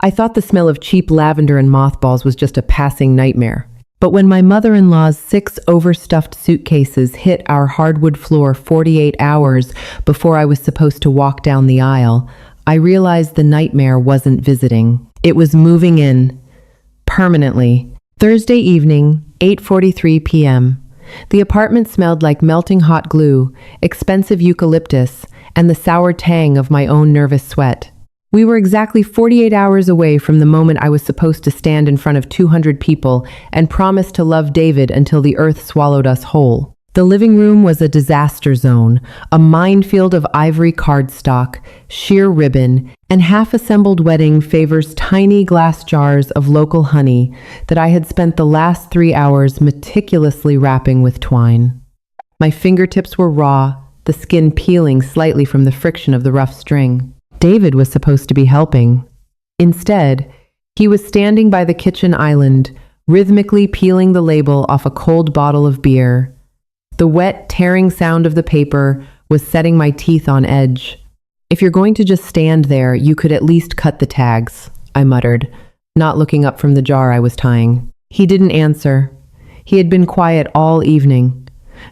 I thought the smell of cheap lavender and mothballs was just a passing nightmare. But when my mother-in-law's 6 overstuffed suitcases hit our hardwood floor 48 hours before I was supposed to walk down the aisle, I realized the nightmare wasn't visiting. It was moving in. Permanently. Thursday evening, 8:43 p.m. The apartment smelled like melting hot glue, expensive eucalyptus, and the sour tang of my own nervous sweat. We were exactly 48 hours away from the moment I was supposed to stand in front of 200 people and promise to love David until the earth swallowed us whole. The living room was a disaster zone, a minefield of ivory cardstock, sheer ribbon, and half-assembled wedding favors tiny glass jars of local honey that I had spent the last 3 hours meticulously wrapping with twine. My fingertips were raw, the skin peeling slightly from the friction of the rough string. David was supposed to be helping. Instead, he was standing by the kitchen island, rhythmically peeling the label off a cold bottle of beer. The wet, tearing sound of the paper was setting my teeth on edge. "If you're going to just stand there, you could at least cut the tags," I muttered, not looking up from the jar I was tying. He didn't answer. He had been quiet all evening.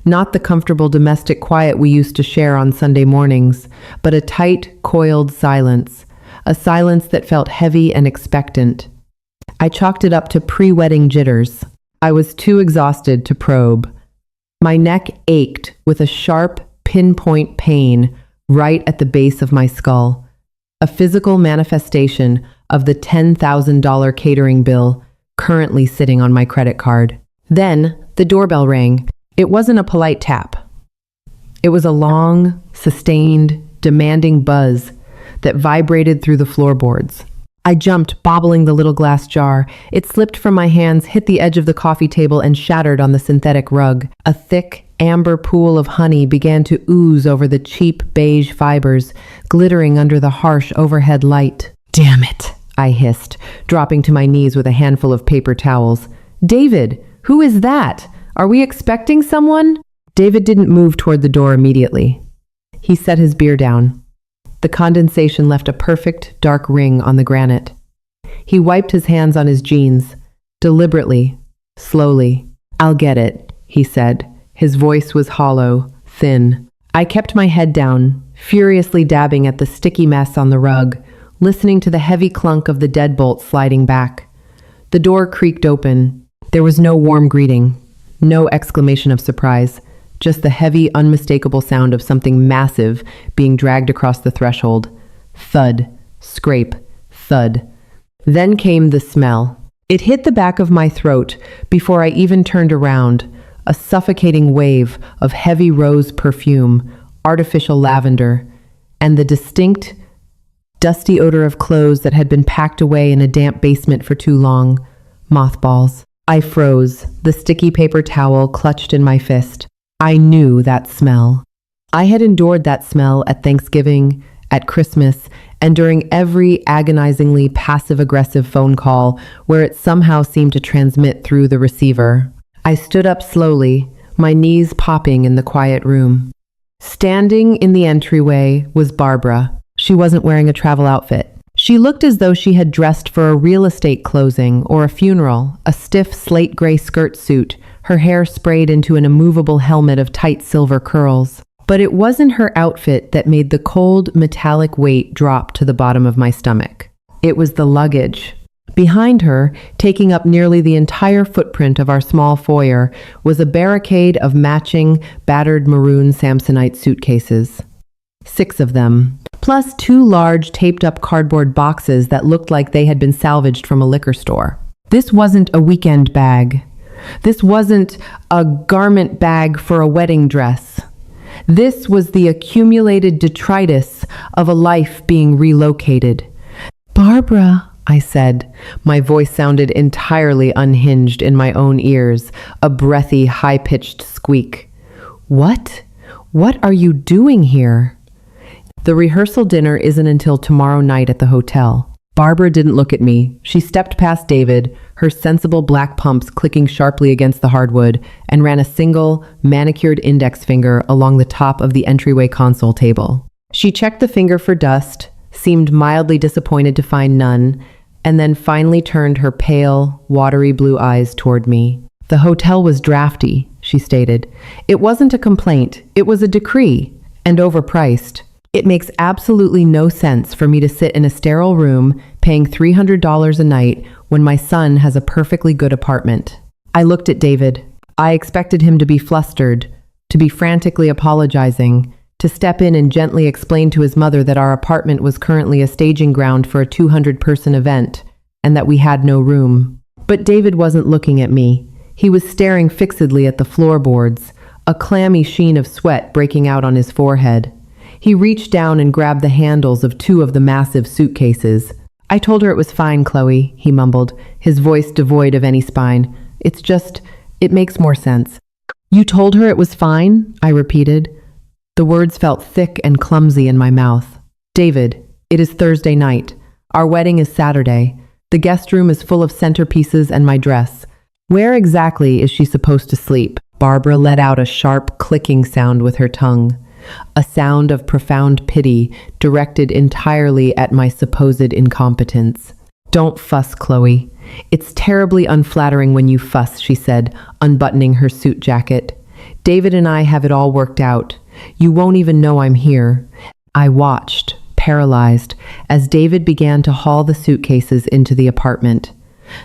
Not the comfortable domestic quiet we used to share on Sunday mornings, but a tight, coiled silence, a silence that felt heavy and expectant. I chalked it up to pre-wedding jitters. I was too exhausted to probe. My neck ached with a sharp, pinpoint pain right at the base of my skull, a physical manifestation of the $10,000 catering bill currently sitting on my credit card. Then the doorbell rang. It wasn't a polite tap. It was a long, sustained, demanding buzz that vibrated through the floorboards. I jumped, bobbling the little glass jar. It slipped from my hands, hit the edge of the coffee table, and shattered on the synthetic rug. A thick, amber pool of honey began to ooze over the cheap beige fibers, glittering under the harsh overhead light. "Damn it," I hissed, dropping to my knees with a handful of paper towels. "David, who is that? Are we expecting someone?" David didn't move toward the door immediately. He set his beer down. The condensation left a perfect, dark ring on the granite. He wiped his hands on his jeans, deliberately, slowly. "I'll get it," he said. His voice was hollow, thin. I kept my head down, furiously dabbing at the sticky mess on the rug, listening to the heavy clunk of the deadbolt sliding back. The door creaked open. There was no warm greeting. No exclamation of surprise, just the heavy, unmistakable sound of something massive being dragged across the threshold. Thud, scrape, thud. Then came the smell. It hit the back of my throat before I even turned around, a suffocating wave of heavy rose perfume, artificial lavender, and the distinct, dusty odor of clothes that had been packed away in a damp basement for too long. Mothballs. I froze, the sticky paper towel clutched in my fist. I knew that smell. I had endured that smell at Thanksgiving, at Christmas, and during every agonizingly passive-aggressive phone call where it somehow seemed to transmit through the receiver. I stood up slowly, my knees popping in the quiet room. Standing in the entryway was Barbara. She wasn't wearing a travel outfit. She looked as though she had dressed for a real estate closing or a funeral, a stiff slate gray skirt suit, her hair sprayed into an immovable helmet of tight silver curls. But it wasn't her outfit that made the cold, metallic weight drop to the bottom of my stomach. It was the luggage. Behind her, taking up nearly the entire footprint of our small foyer, was a barricade of matching, battered maroon Samsonite suitcases. 6 of them, plus 2 large taped-up cardboard boxes that looked like they had been salvaged from a liquor store. This wasn't a weekend bag. This wasn't a garment bag for a wedding dress. This was the accumulated detritus of a life being relocated. "Barbara," I said. My voice sounded entirely unhinged in my own ears, a breathy, high-pitched squeak. "What? What are you doing here?" "The rehearsal dinner isn't until tomorrow night at the hotel." Barbara didn't look at me. She stepped past David, her sensible black pumps clicking sharply against the hardwood, and ran a single, manicured index finger along the top of the entryway console table. She checked the finger for dust, seemed mildly disappointed to find none, and then finally turned her pale, watery blue eyes toward me. "The hotel was drafty," she stated. "It wasn't a complaint, it was a decree, and overpriced. It makes absolutely no sense for me to sit in a sterile room paying $300 a night when my son has a perfectly good apartment." I looked at David. I expected him to be flustered, to be frantically apologizing, to step in and gently explain to his mother that our apartment was currently a staging ground for a 200-person event, and that we had no room. But David wasn't looking at me. He was staring fixedly at the floorboards, a clammy sheen of sweat breaking out on his forehead. He reached down and grabbed the handles of two of the massive suitcases. "I told her it was fine, Chloe," he mumbled, his voice devoid of any spine. It makes more sense." "You told her it was fine?" I repeated. The words felt thick and clumsy in my mouth. "David, it is Thursday night. Our wedding is Saturday. The guest room is full of centerpieces and my dress. Where exactly is she supposed to sleep?" Barbara let out a sharp clicking sound with her tongue, a sound of profound pity directed entirely at my supposed incompetence. "Don't fuss, Chloe. It's terribly unflattering when you fuss," she said, unbuttoning her suit jacket. "David and I have it all worked out. You won't even know I'm here." I watched, paralyzed, as David began to haul the suitcases into the apartment.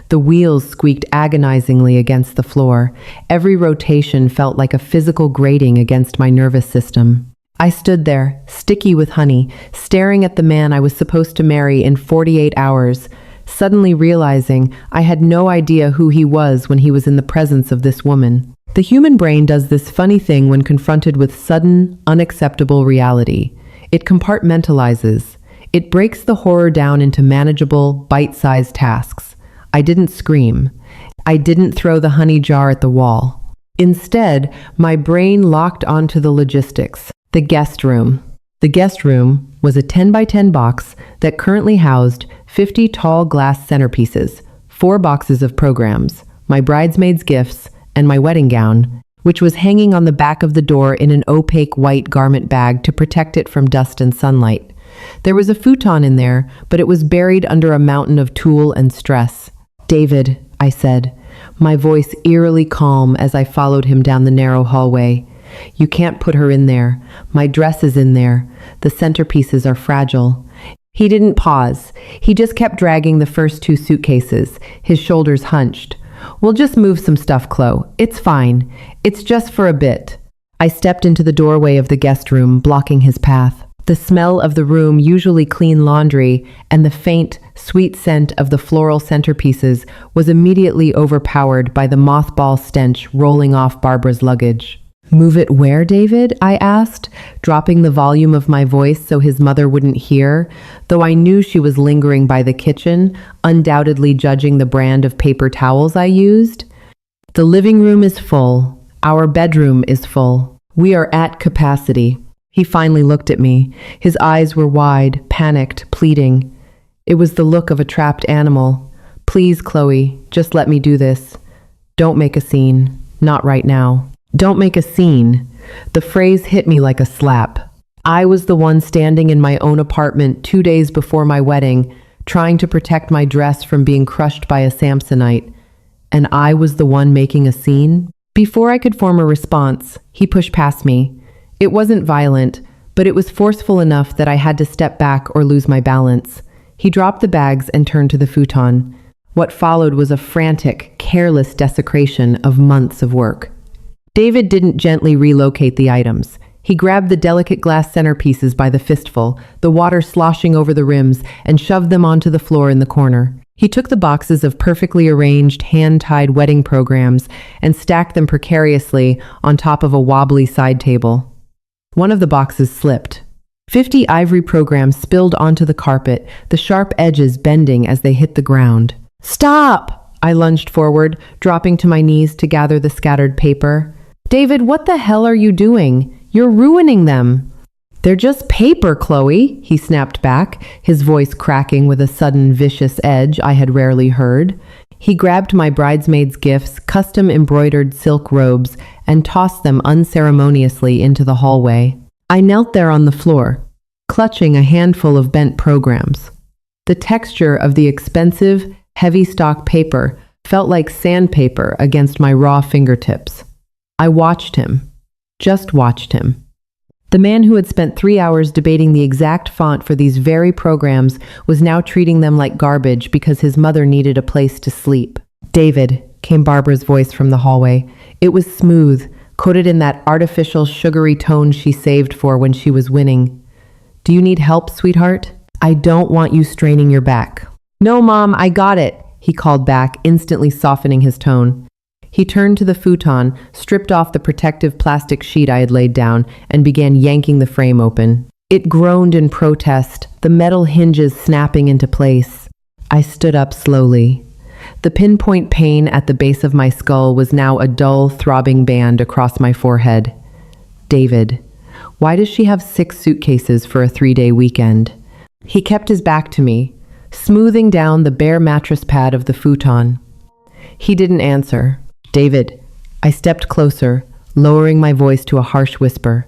The wheels squeaked agonizingly against the floor. Every rotation felt like a physical grating against my nervous system. I stood there, sticky with honey, staring at the man I was supposed to marry in 48 hours, suddenly realizing I had no idea who he was when he was in the presence of this woman. The human brain does this funny thing when confronted with sudden, unacceptable reality. It compartmentalizes. It breaks the horror down into manageable, bite-sized tasks. I didn't scream. I didn't throw the honey jar at the wall. Instead, my brain locked onto the logistics. The guest room. The guest room was a 10 by 10 box that currently housed 50 tall glass centerpieces, 4 boxes of programs, my bridesmaids' gifts, and my wedding gown, which was hanging on the back of the door in an opaque white garment bag to protect it from dust and sunlight. There was a futon in there, but it was buried under a mountain of tulle and stress. "David," I said, my voice eerily calm as I followed him down the narrow hallway. "You can't put her in there. My dress is in there. The centerpieces are fragile." He didn't pause. He just kept dragging the first 2 suitcases, his shoulders hunched. "We'll just move some stuff, Chloe. It's fine. It's just for a bit." I stepped into the doorway of the guest room, blocking his path. The smell of the room, usually clean laundry, and the faint, sweet scent of the floral centerpieces was immediately overpowered by the mothball stench rolling off Barbara's luggage. "Move it where, David?" I asked, dropping the volume of my voice so his mother wouldn't hear, though I knew she was lingering by the kitchen, undoubtedly judging the brand of paper towels I used. "The living room is full. Our bedroom is full. We are at capacity." He finally looked at me. His eyes were wide, panicked, pleading. It was the look of a trapped animal. "Please, Chloe, just let me do this. Don't make a scene. Not right now." Don't make a scene. The phrase hit me like a slap. I was the one standing in my own apartment 2 days before my wedding, trying to protect my dress from being crushed by a Samsonite. And I was the one making a scene? Before I could form a response, he pushed past me. It wasn't violent, but it was forceful enough that I had to step back or lose my balance. He dropped the bags and turned to the futon. What followed was a frantic, careless desecration of months of work. David didn't gently relocate the items. He grabbed the delicate glass centerpieces by the fistful, the water sloshing over the rims, and shoved them onto the floor in the corner. He took the boxes of perfectly arranged, hand-tied wedding programs and stacked them precariously on top of a wobbly side table. One of the boxes slipped. 50 ivory programs spilled onto the carpet, the sharp edges bending as they hit the ground. "Stop!" I lunged forward, dropping to my knees to gather the scattered paper. "David, what the hell are you doing? You're ruining them." "They're just paper, Chloe," he snapped back, his voice cracking with a sudden vicious edge I had rarely heard. He grabbed my bridesmaids' gifts, custom embroidered silk robes, and tossed them unceremoniously into the hallway. I knelt there on the floor, clutching a handful of bent programs. The texture of the expensive, heavy stock paper felt like sandpaper against my raw fingertips. I watched him. Just watched him. The man who had spent 3 hours debating the exact font for these very programs was now treating them like garbage because his mother needed a place to sleep. "David," came Barbara's voice from the hallway. It was smooth, coated in that artificial sugary tone she saved for when she was winning. "Do you need help, sweetheart? I don't want you straining your back." "No, Mom, I got it," he called back, instantly softening his tone. He turned to the futon, stripped off the protective plastic sheet I had laid down, and began yanking the frame open. It groaned in protest, the metal hinges snapping into place. I stood up slowly. The pinpoint pain at the base of my skull was now a dull, throbbing band across my forehead. David. Why does she have 6 suitcases for a 3-day weekend? He kept his back to me, smoothing down the bare mattress pad of the futon. He didn't answer. "David." I stepped closer, lowering my voice to a harsh whisper.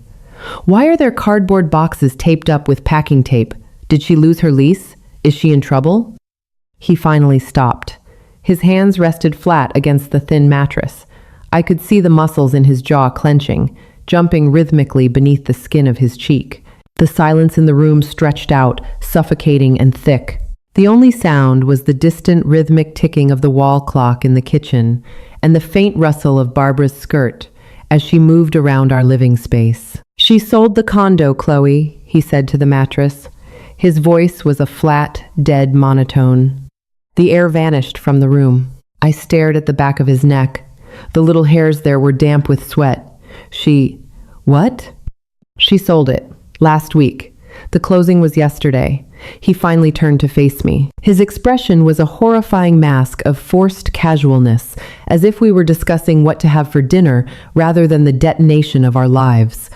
"Why are there cardboard boxes taped up with packing tape? Did she lose her lease? Is she in trouble?" He finally stopped. His hands rested flat against the thin mattress. I could see the muscles in his jaw clenching, jumping rhythmically beneath the skin of his cheek. The silence in the room stretched out, suffocating and thick. The only sound was the distant rhythmic ticking of the wall clock in the kitchen and the faint rustle of Barbara's skirt as she moved around our living space. "She sold the condo, Chloe," he said to the mattress. His voice was a flat, dead monotone. The air vanished from the room. I stared at the back of his neck. The little hairs there were damp with sweat. What? "She sold it. Last week. The closing was yesterday." He finally turned to face me. His expression was a horrifying mask of forced casualness, as if we were discussing what to have for dinner rather than the detonation of our lives.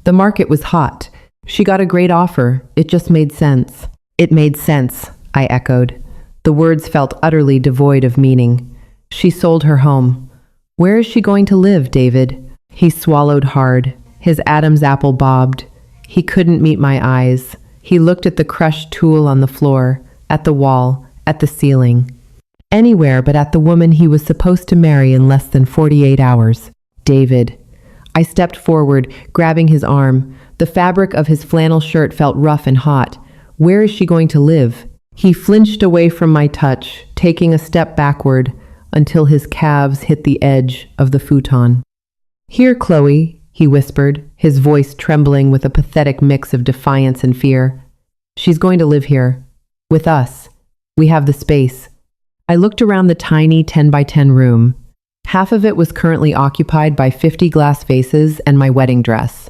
The market was hot. She got a great offer. It just made sense. "It made sense," I echoed. The words felt utterly devoid of meaning. "She sold her home. Where is she going to live, David?" He swallowed hard. His Adam's apple bobbed. He couldn't meet my eyes. He looked at the crushed tool on the floor, at the wall, at the ceiling. Anywhere but at the woman he was supposed to marry in less than 48 hours. "David." I stepped forward, grabbing his arm. The fabric of his flannel shirt felt rough and hot. "Where is she going to live?" He flinched away from my touch, taking a step backward until his calves hit the edge of the futon. "Here, Chloe," he whispered, his voice trembling with a pathetic mix of defiance and fear. "She's going to live here. With us. We have the space." I looked around the tiny 10 by 10 room. Half of it was currently occupied by 50 glass vases and my wedding dress.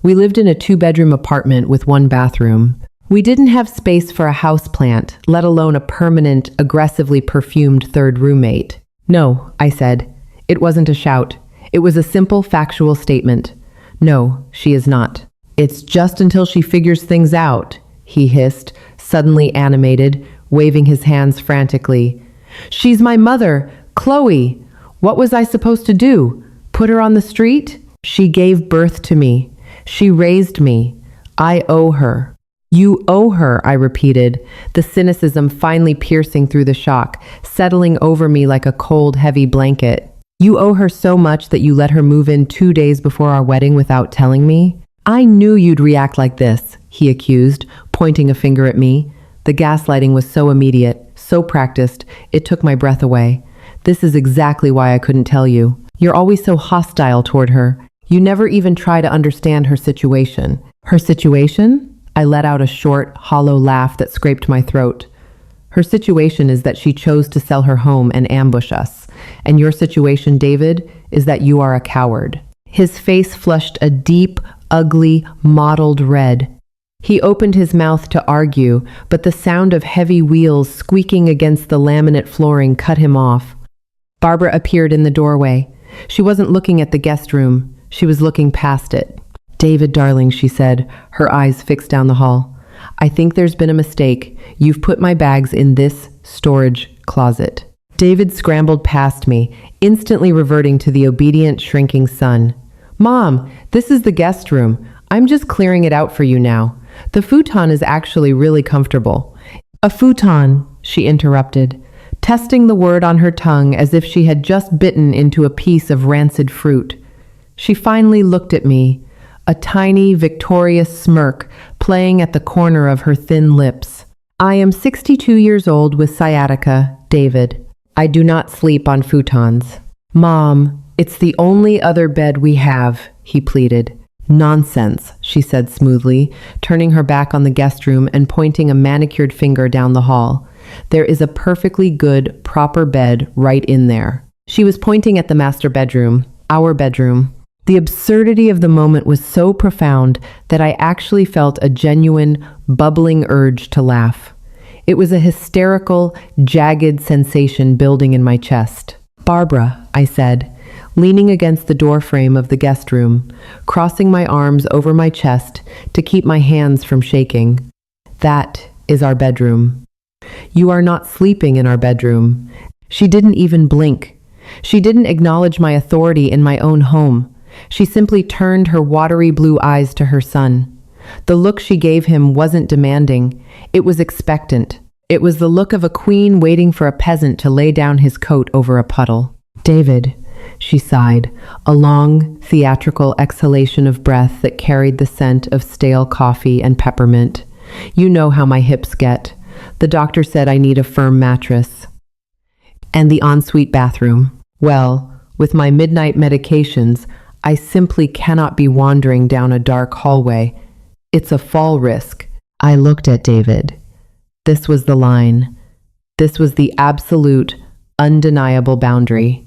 We lived in a 2-bedroom apartment with 1 bathroom. We didn't have space for a houseplant, let alone a permanent, aggressively perfumed 3rd roommate. "No," I said. It wasn't a shout. It was a simple, factual statement. "No, she is not." "It's just until she figures things out," he hissed, suddenly animated, waving his hands frantically. "She's my mother, Chloe! What was I supposed to do? Put her on the street? She gave birth to me. She raised me. I owe her." "You owe her," I repeated, the cynicism finally piercing through the shock, settling over me like a cold, heavy blanket. "You owe her so much that you let her move in 2 days before our wedding without telling me?" "I knew you'd react like this," he accused, pointing a finger at me. The gaslighting was so immediate, so practiced, it took my breath away. "This is exactly why I couldn't tell you. You're always so hostile toward her. You never even try to understand her situation." "Her situation?" I let out a short, hollow laugh that scraped my throat. "Her situation is that she chose to sell her home and ambush us. And your situation, David, is that you are a coward." His face flushed a deep, ugly, mottled red. He opened his mouth to argue, but the sound of heavy wheels squeaking against the laminate flooring cut him off. Barbara appeared in the doorway. She wasn't looking at the guest room. She was looking past it. "David, darling," she said, her eyes fixed down the hall. "I think there's been a mistake. You've put my bags in this storage closet." David scrambled past me, instantly reverting to the obedient, shrinking son. "Mom, this is the guest room. I'm just clearing it out for you now. The futon is actually really comfortable." A futon, she interrupted, testing the word on her tongue as if she had just bitten into a piece of rancid fruit. She finally looked at me, a tiny, victorious smirk playing at the corner of her thin lips. I am 62 years old with sciatica, David. I do not sleep on futons. Mom, it's the only other bed we have, he pleaded. Nonsense, she said smoothly, turning her back on the guest room and pointing a manicured finger down the hall. There is a perfectly good, proper bed right in there. She was pointing at the master bedroom, our bedroom. The absurdity of the moment was so profound that I actually felt a genuine, bubbling urge to laugh. It was a hysterical, jagged sensation building in my chest. Barbara, I said, leaning against the doorframe of the guest room, crossing my arms over my chest to keep my hands from shaking. That is our bedroom. You are not sleeping in our bedroom. She didn't even blink. She didn't acknowledge my authority in my own home. She simply turned her watery blue eyes to her son. The look she gave him wasn't demanding. It was expectant. It was the look of a queen waiting for a peasant to lay down his coat over a puddle. David, she sighed, a long, theatrical exhalation of breath that carried the scent of stale coffee and peppermint. You know how my hips get. The doctor said I need a firm mattress. And the ensuite bathroom. Well, with my midnight medications, I simply cannot be wandering down a dark hallway. It's a fall risk. I looked at David. This was the line. This was the absolute, undeniable boundary.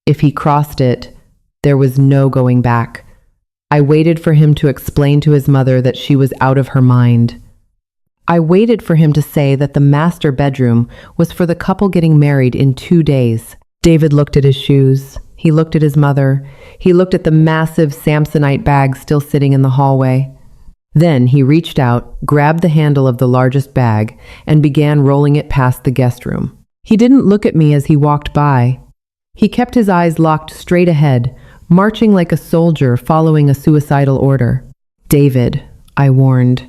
If he crossed it, there was no going back. I waited for him to explain to his mother that she was out of her mind. I waited for him to say that the master bedroom was for the couple getting married in 2 days. David looked at his shoes. He looked at his mother. He looked at the massive Samsonite bag still sitting in the hallway. Then he reached out, grabbed the handle of the largest bag, and began rolling it past the guest room. He didn't look at me as he walked by. He kept his eyes locked straight ahead, marching like a soldier following a suicidal order. David, I warned.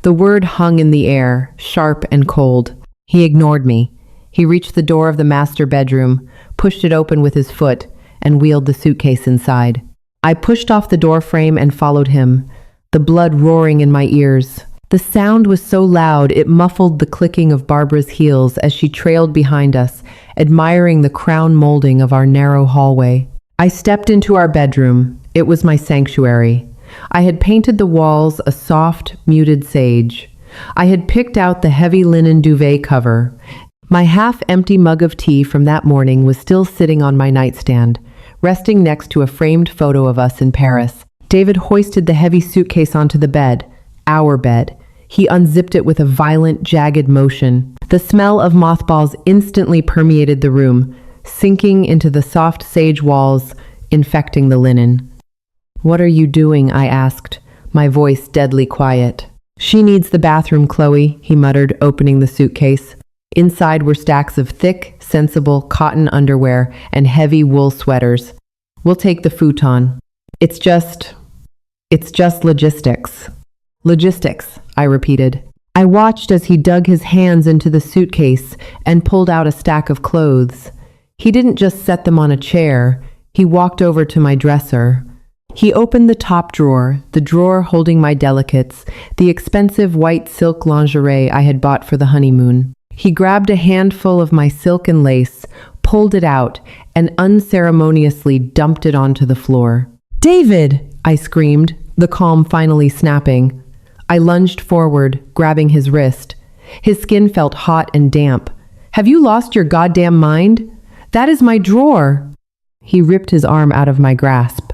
The word hung in the air, sharp and cold. He ignored me. He reached the door of the master bedroom, pushed it open with his foot, and wheeled the suitcase inside. I pushed off the door frame and followed him, the blood roaring in my ears. The sound was so loud it muffled the clicking of Barbara's heels as she trailed behind us, admiring the crown molding of our narrow hallway. I stepped into our bedroom. It was my sanctuary. I had painted the walls a soft, muted sage. I had picked out the heavy linen duvet cover. My half-empty mug of tea from that morning was still sitting on my nightstand, resting next to a framed photo of us in Paris. David hoisted the heavy suitcase onto the bed, our bed. He unzipped it with a violent, jagged motion. The smell of mothballs instantly permeated the room, sinking into the soft sage walls, infecting the linen. "What are you doing?" I asked, my voice deadly quiet. "She needs the bathroom, Chloe," he muttered, opening the suitcase. Inside were stacks of thick, sensible cotton underwear and heavy wool sweaters. "We'll take the futon. It's just logistics." "Logistics," I repeated. I watched as he dug his hands into the suitcase and pulled out a stack of clothes. He didn't just set them on a chair. He walked over to my dresser. He opened the top drawer, the drawer holding my delicates, the expensive white silk lingerie I had bought for the honeymoon. He grabbed a handful of my silk and lace, pulled it out, and unceremoniously dumped it onto the floor. "David!" I screamed, the calm finally snapping. I lunged forward, grabbing his wrist. His skin felt hot and damp. "Have you lost your goddamn mind? That is my drawer!" He ripped his arm out of my grasp.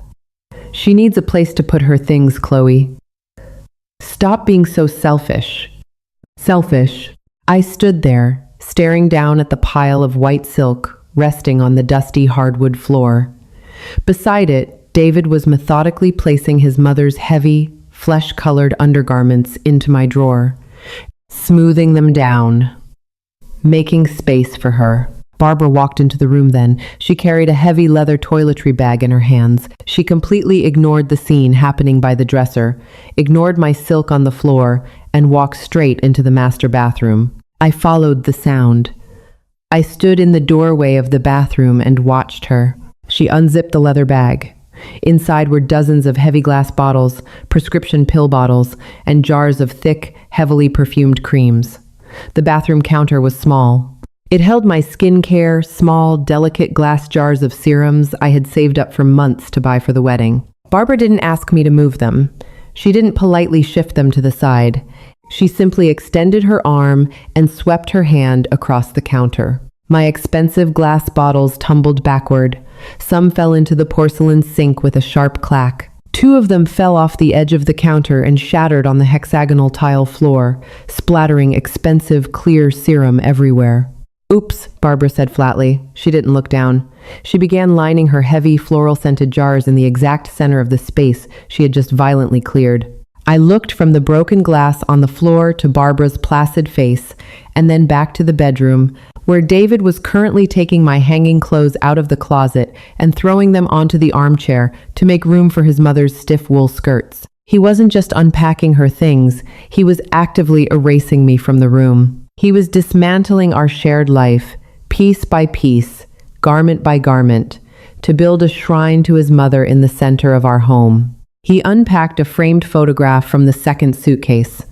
"She needs a place to put her things, Chloe. Stop being so selfish." Selfish. I stood there, staring down at the pile of white silk resting on the dusty hardwood floor. Beside it, David was methodically placing his mother's heavy, flesh-colored undergarments into my drawer, smoothing them down, making space for her. Barbara walked into the room then. She carried a heavy leather toiletry bag in her hands. She completely ignored the scene happening by the dresser, ignored my silk on the floor, and walked straight into the master bathroom. I followed the sound. I stood in the doorway of the bathroom and watched her. She unzipped the leather bag. Inside were dozens of heavy glass bottles, prescription pill bottles, and jars of thick, heavily perfumed creams. The bathroom counter was small. It held my skincare, small, delicate glass jars of serums I had saved up for months to buy for the wedding. Barbara didn't ask me to move them. She didn't politely shift them to the side. She simply extended her arm and swept her hand across the counter. My expensive glass bottles tumbled backward. Some fell into the porcelain sink with a sharp clack. 2 of them fell off the edge of the counter and shattered on the hexagonal tile floor, splattering expensive, clear serum everywhere. "Oops," Barbara said flatly. She didn't look down. She began lining her heavy, floral-scented jars in the exact center of the space she had just violently cleared. I looked from the broken glass on the floor to Barbara's placid face, and then back to the bedroom, where David was currently taking my hanging clothes out of the closet and throwing them onto the armchair to make room for his mother's stiff wool skirts. He wasn't just unpacking her things, he was actively erasing me from the room. He was dismantling our shared life, piece by piece, garment by garment, to build a shrine to his mother in the center of our home. He unpacked a framed photograph from the second suitcase.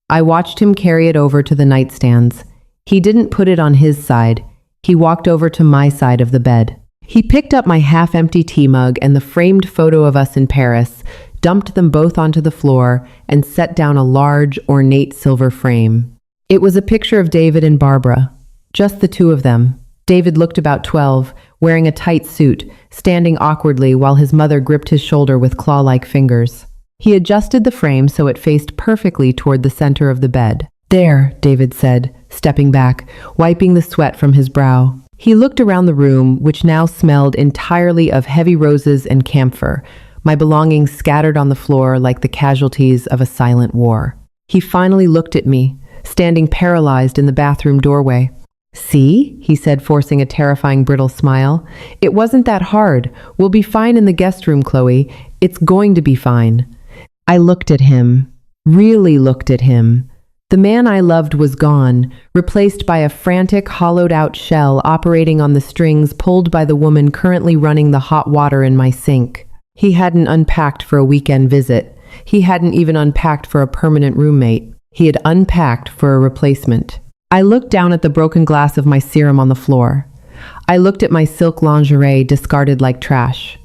I watched him carry it over to the nightstands. He didn't put it on his side. He walked over to my side of the bed. He picked up my half-empty tea mug and the framed photo of us in Paris, dumped them both onto the floor, and set down a large, ornate silver frame. It was a picture of David and Barbara, just the 2 of them. David looked about 12, wearing a tight suit, standing awkwardly while his mother gripped his shoulder with claw-like fingers. He adjusted the frame so it faced perfectly toward the center of the bed. "There," David said, stepping back, wiping the sweat from his brow. He looked around the room, which now smelled entirely of heavy roses and camphor, my belongings scattered on the floor like the casualties of a silent war. He finally looked at me, standing paralyzed in the bathroom doorway. "See?" he said, forcing a terrifying brittle smile. "It wasn't that hard. We'll be fine in the guest room, Chloe. It's going to be fine." I looked at him, really looked at him. The man I loved was gone, replaced by a frantic, hollowed-out shell operating on the strings pulled by the woman currently running the hot water in my sink. He hadn't unpacked for a weekend visit. He hadn't even unpacked for a permanent roommate. He had unpacked for a replacement. I looked down at the broken glass of my serum on the floor. I looked at my silk lingerie discarded like trash.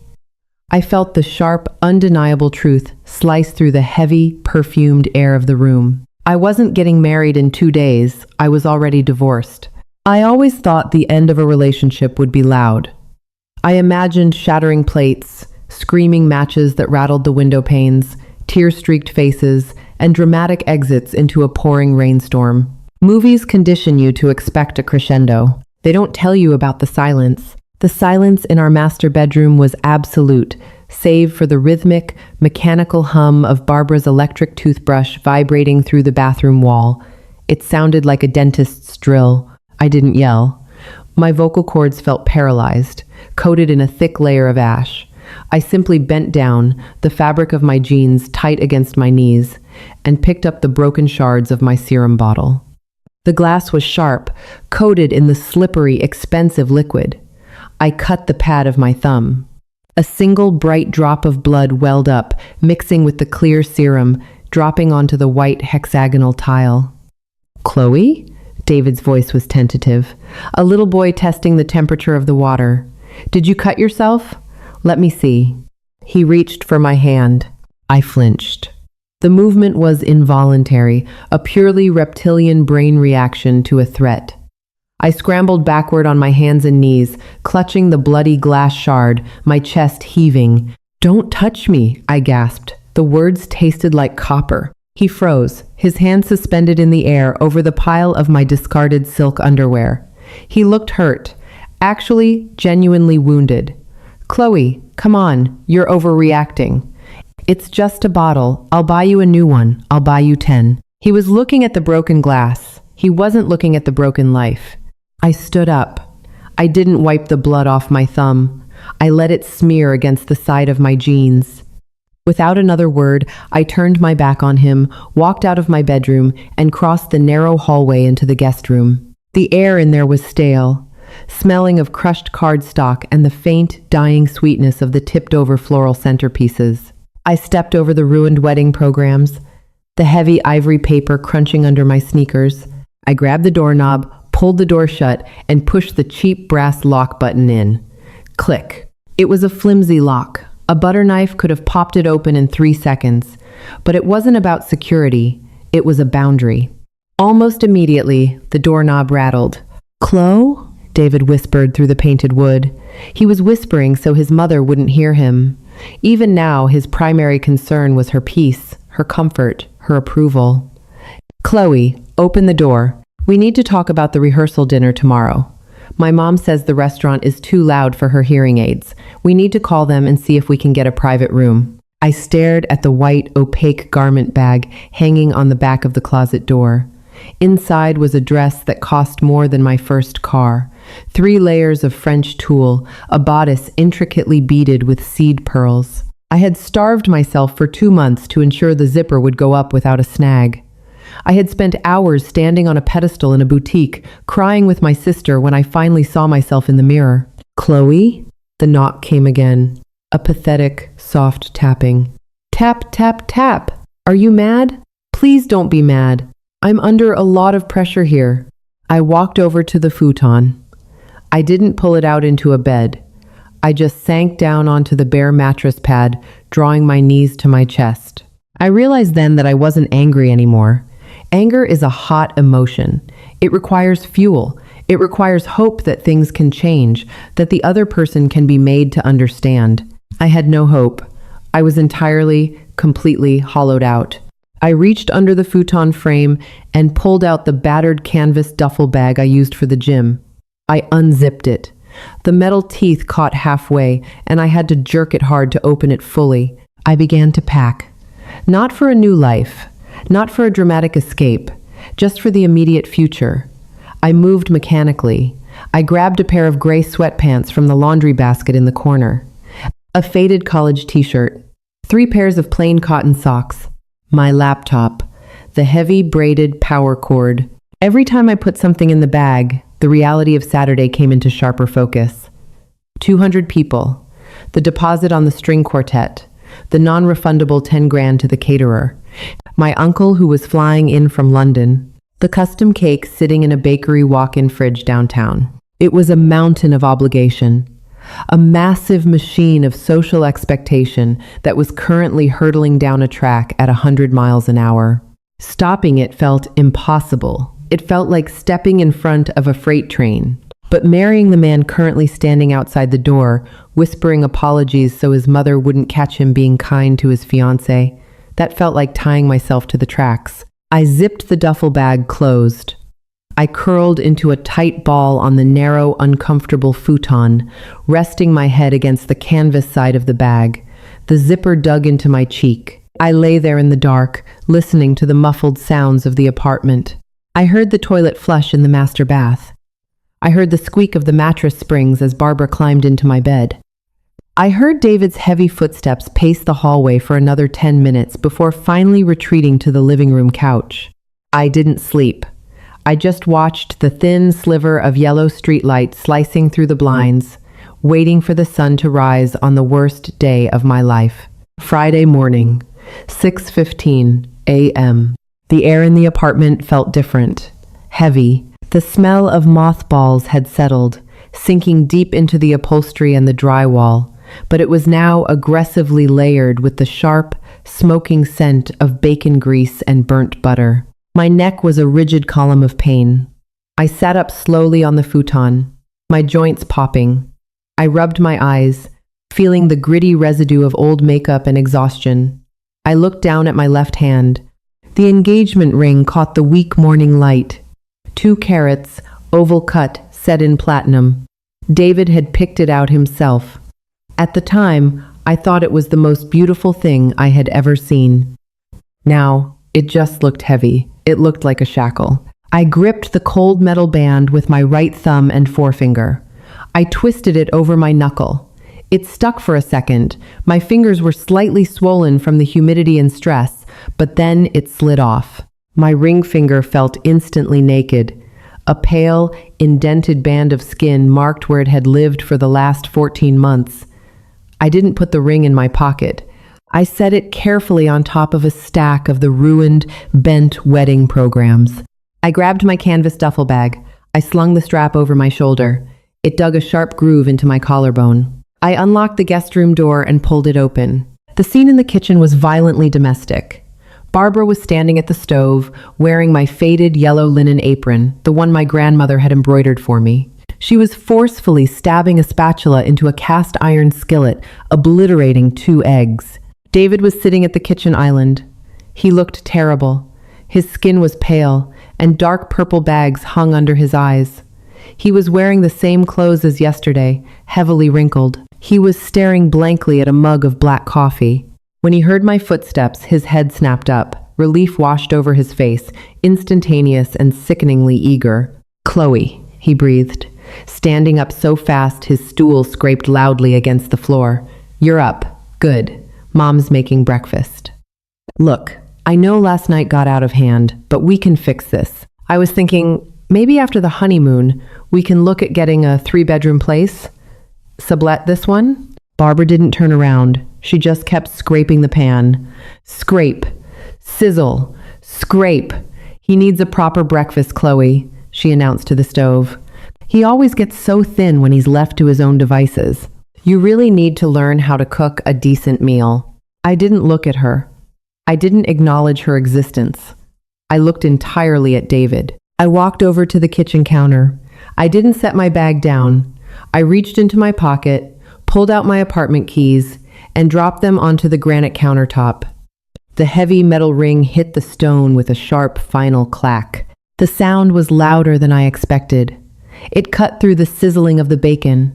I felt the sharp, undeniable truth slice through the heavy, perfumed air of the room. I wasn't getting married in 2 days. I was already divorced. I always thought the end of a relationship would be loud. I imagined shattering plates, screaming matches that rattled the window panes, tear-streaked faces, and dramatic exits into a pouring rainstorm. Movies condition you to expect a crescendo. They don't tell you about the silence. The silence in our master bedroom was absolute, save for the rhythmic, mechanical hum of Barbara's electric toothbrush vibrating through the bathroom wall. It sounded like a dentist's drill. I didn't yell. My vocal cords felt paralyzed, coated in a thick layer of ash. I simply bent down, the fabric of my jeans tight against my knees, and picked up the broken shards of my serum bottle. The glass was sharp, coated in the slippery, expensive liquid. I cut the pad of my thumb. A single bright drop of blood welled up, mixing with the clear serum, dropping onto the white hexagonal tile. "Chloe?" David's voice was tentative. A little boy testing the temperature of the water. "Did you cut yourself? Let me see." He reached for my hand. I flinched. The movement was involuntary, a purely reptilian brain reaction to a threat. I scrambled backward on my hands and knees, clutching the bloody glass shard, my chest heaving. "Don't touch me," I gasped. The words tasted like copper. He froze, his hand suspended in the air over the pile of my discarded silk underwear. He looked hurt, actually genuinely wounded. "Chloe, come on, you're overreacting." "It's just a bottle. I'll buy you a new one. I'll buy you 10. He was looking at the broken glass. He wasn't looking at the broken life. I stood up. I didn't wipe the blood off my thumb. I let it smear against the side of my jeans. Without another word, I turned my back on him, walked out of my bedroom, and crossed the narrow hallway into the guest room. The air in there was stale, smelling of crushed cardstock and the faint, dying sweetness of the tipped-over floral centerpieces. I stepped over the ruined wedding programs, the heavy ivory paper crunching under my sneakers. I grabbed the doorknob, pulled the door shut, and pushed the cheap brass lock button in. Click. It was a flimsy lock. A butter knife could have popped it open in 3 seconds. But it wasn't about security. It was a boundary. Almost immediately, the doorknob rattled. "Chloe?" David whispered through the painted wood. He was whispering so his mother wouldn't hear him. Even now, his primary concern was her peace, her comfort, her approval. "Chloe, open the door. We need to talk about the rehearsal dinner tomorrow. My mom says the restaurant is too loud for her hearing aids. We need to call them and see if we can get a private room." I stared at the white, opaque garment bag hanging on the back of the closet door. Inside was a dress that cost more than my first car. 3 layers of French tulle, a bodice intricately beaded with seed pearls. I had starved myself for 2 months to ensure the zipper would go up without a snag. I had spent hours standing on a pedestal in a boutique, crying with my sister when I finally saw myself in the mirror. "Chloe?" The knock came again. A pathetic, soft tapping. "Tap, tap, tap. Are you mad? Please don't be mad. I'm under a lot of pressure here." I walked over to the futon. I didn't pull it out into a bed. I just sank down onto the bare mattress pad, drawing my knees to my chest. I realized then that I wasn't angry anymore. Anger is a hot emotion. It requires fuel. It requires hope that things can change, that the other person can be made to understand. I had no hope. I was entirely, completely hollowed out. I reached under the futon frame and pulled out the battered canvas duffel bag I used for the gym. I unzipped it. The metal teeth caught halfway, and I had to jerk it hard to open it fully. I began to pack. Not for a new life, not for a dramatic escape, just for the immediate future. I moved mechanically. I grabbed a pair of gray sweatpants from the laundry basket in the corner, a faded college t-shirt, 3 pairs of plain cotton socks, my laptop, the heavy braided power cord. Every time I put something in the bag, the reality of Saturday came into sharper focus. 200 people, the deposit on the string quartet, the non-refundable 10 grand to the caterer, my uncle who was flying in from London, the custom cake sitting in a bakery walk-in fridge downtown. It was a mountain of obligation, a massive machine of social expectation that was currently hurtling down a track at 100 miles an hour. Stopping it felt impossible. It felt like stepping in front of a freight train. But marrying the man currently standing outside the door, whispering apologies so his mother wouldn't catch him being kind to his fiancé, that felt like tying myself to the tracks. I zipped the duffel bag closed. I curled into a tight ball on the narrow, uncomfortable futon, resting my head against the canvas side of the bag. The zipper dug into my cheek. I lay there in the dark, listening to the muffled sounds of the apartment. I heard the toilet flush in the master bath. I heard the squeak of the mattress springs as Barbara climbed into my bed. I heard David's heavy footsteps pace the hallway for another 10 minutes before finally retreating to the living room couch. I didn't sleep. I just watched the thin sliver of yellow streetlight slicing through the blinds, waiting for the sun to rise on the worst day of my life. Friday morning, 6:15 a.m. The air in the apartment felt different, heavy. The smell of mothballs had settled, sinking deep into the upholstery and the drywall, but it was now aggressively layered with the sharp, smoking scent of bacon grease and burnt butter. My neck was a rigid column of pain. I sat up slowly on the futon, my joints popping. I rubbed my eyes, feeling the gritty residue of old makeup and exhaustion. I looked down at my left hand. The engagement ring caught the weak morning light. 2 carats, oval cut, set in platinum. David had picked it out himself. At the time, I thought it was the most beautiful thing I had ever seen. Now, it just looked heavy. It looked like a shackle. I gripped the cold metal band with my right thumb and forefinger. I twisted it over my knuckle. It stuck for a second. My fingers were slightly swollen from the humidity and stress, but then it slid off. My ring finger felt instantly naked. A pale, indented band of skin marked where it had lived for the last 14 months. I didn't put the ring in my pocket. I set it carefully on top of a stack of the ruined, bent wedding programs. I grabbed my canvas duffel bag. I slung the strap over my shoulder. It dug a sharp groove into my collarbone. I unlocked the guest room door and pulled it open. The scene in the kitchen was violently domestic. Barbara was standing at the stove, wearing my faded yellow linen apron, the one my grandmother had embroidered for me. She was forcefully stabbing a spatula into a cast iron skillet, obliterating 2 eggs. David was sitting at the kitchen island. He looked terrible. His skin was pale, and dark purple bags hung under his eyes. He was wearing the same clothes as yesterday, heavily wrinkled. He was staring blankly at a mug of black coffee. When he heard my footsteps, his head snapped up. Relief washed over his face, instantaneous and sickeningly eager. "Chloe," he breathed, standing up so fast his stool scraped loudly against the floor. "You're up. Good. Mom's making breakfast." "Look, I know last night got out of hand, but we can fix this. I was thinking, maybe after the honeymoon, we can look at getting a 3-bedroom place. Sublet this one?" Barbara didn't turn around. She just kept scraping the pan. "Scrape. Sizzle. Scrape. He needs a proper breakfast, Chloe," she announced to the stove. "He always gets so thin when he's left to his own devices. You really need to learn how to cook a decent meal." I didn't look at her. I didn't acknowledge her existence. I looked entirely at David. I walked over to the kitchen counter. I didn't set my bag down. I reached into my pocket, pulled out my apartment keys, and dropped them onto the granite countertop. The heavy metal ring hit the stone with a sharp final clack. The sound was louder than I expected. It cut through the sizzling of the bacon.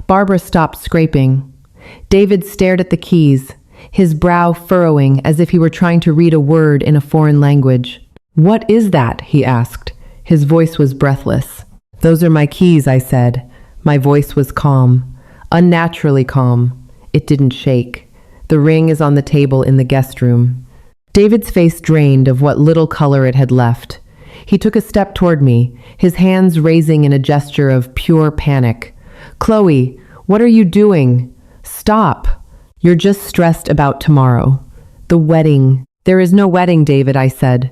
Barbara stopped scraping. David stared at the keys, his brow furrowing as if he were trying to read a word in a foreign language. "What is that?" he asked. His voice was breathless. "Those are my keys," I said. My voice was calm, unnaturally calm. It didn't shake. "The ring is on the table in the guest room." David's face drained of what little color it had left. He took a step toward me, his hands raising in a gesture of pure panic. "Chloe, what are you doing? Stop. You're just stressed about tomorrow. The wedding." "There is no wedding, David," I said.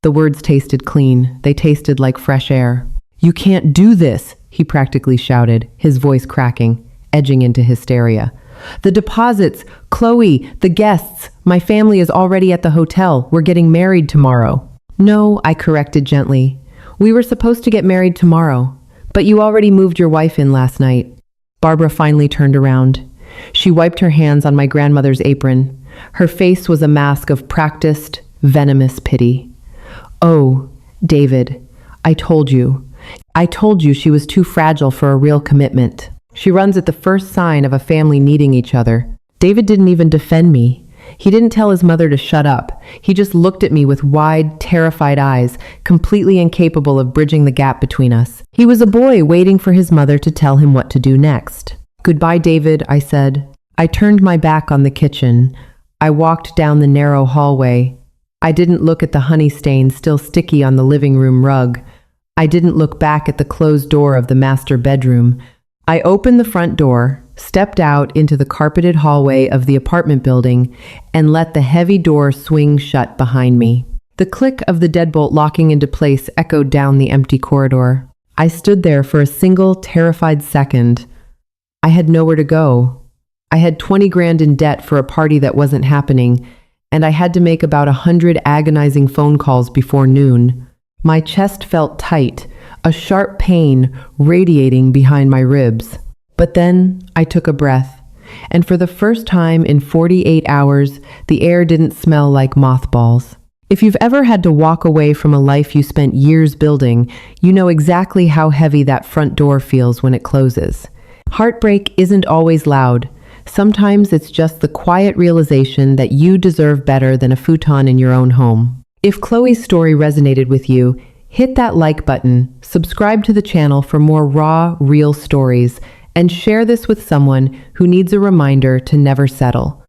The words tasted clean. They tasted like fresh air. "You can't do this," he practically shouted, his voice cracking, edging into hysteria. "The deposits, Chloe, the guests, my family is already at the hotel. We're getting married tomorrow." "No," I corrected gently. "We were supposed to get married tomorrow, but you already moved your wife in last night." Barbara finally turned around. She wiped her hands on my grandmother's apron. Her face was a mask of practiced, venomous pity. "Oh, David, I told you. I told you she was too fragile for a real commitment. She runs at the first sign of a family needing each other." David didn't even defend me. He didn't tell his mother to shut up. He just looked at me with wide, terrified eyes, completely incapable of bridging the gap between us. He was a boy waiting for his mother to tell him what to do next. "Goodbye, David," I said. I turned my back on the kitchen. I walked down the narrow hallway. I didn't look at the honey stain still sticky on the living room rug. I didn't look back at the closed door of the master bedroom. I opened the front door, stepped out into the carpeted hallway of the apartment building, and let the heavy door swing shut behind me. The click of the deadbolt locking into place echoed down the empty corridor. I stood there for a single terrified second. I had nowhere to go. I had 20 grand in debt for a party that wasn't happening, and I had to make about 100 agonizing phone calls before noon. My chest felt tight, a sharp pain radiating behind my ribs. But then I took a breath, and for the first time in 48 hours, the air didn't smell like mothballs. If you've ever had to walk away from a life you spent years building, you know exactly how heavy that front door feels when it closes. Heartbreak isn't always loud. Sometimes it's just the quiet realization that you deserve better than a futon in your own home. If Chloe's story resonated with you, hit that like button, subscribe to the channel for more raw, real stories, and share this with someone who needs a reminder to never settle.